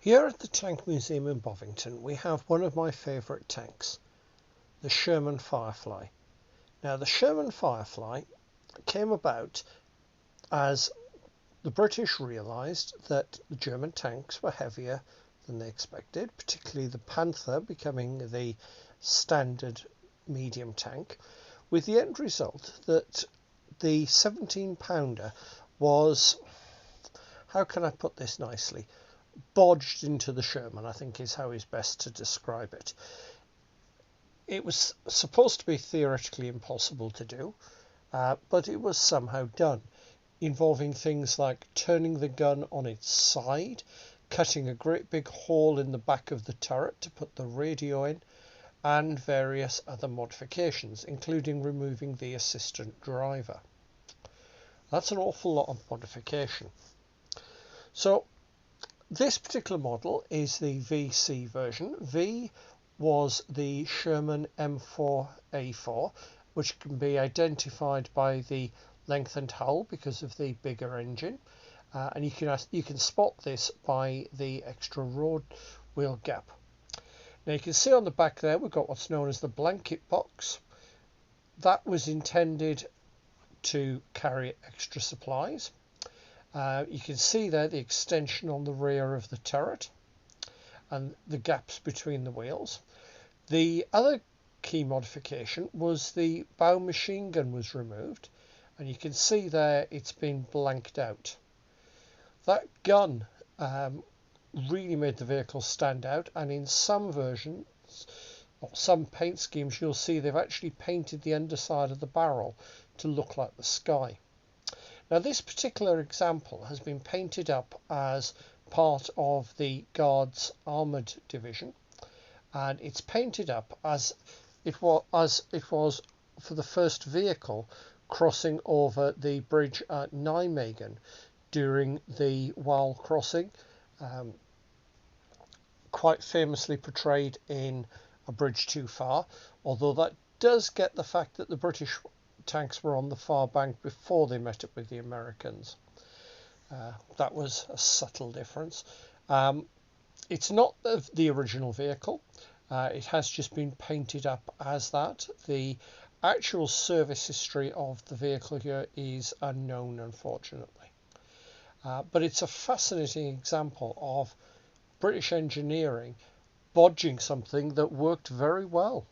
Here at the Tank Museum in Bovington, we have one of my favourite tanks, the Sherman Firefly. Now, the Sherman Firefly came about as the British realised that the German tanks were heavier than they expected, particularly the Panther becoming the standard medium tank, with the end result that the 17-pounder was, how can I put this nicely, bodged into the Sherman, I think is how is best to describe it. It was supposed to be theoretically impossible to do, but it was somehow done, involving things like turning the gun on its side, cutting a great big hole in the back of the turret to put the radio in, and various other modifications, including removing the assistant driver. That's an awful lot of modification. So this particular model is the VC version. V was the Sherman M4A4, which can be identified by the lengthened hull because of the bigger engine, and you can spot this by the extra road wheel gap. Now you can see on the back there we've got what's known as the blanket box. That was intended to carry extra supplies. You can see there the extension on the rear of the turret and the gaps between the wheels. The other key modification was the bow machine gun was removed, and you can see there it's been blanked out. That gun really made the vehicle stand out, and in some versions or some paint schemes you'll see they've actually painted the underside of the barrel to look like the sky. Now this particular example has been painted up as part of the Guards Armoured Division, and it's painted up as it was for the first vehicle crossing over the bridge at Nijmagen during the Wall crossing, quite famously portrayed in A Bridge Too Far, although that does get the fact that the British tanks were on the far bank before they met up with the Americans. That was a subtle difference. It's not the original vehicle. It has just been painted up as that. The actual service history of the vehicle here is unknown, unfortunately. But it's a fascinating example of British engineering bodging something that worked very well.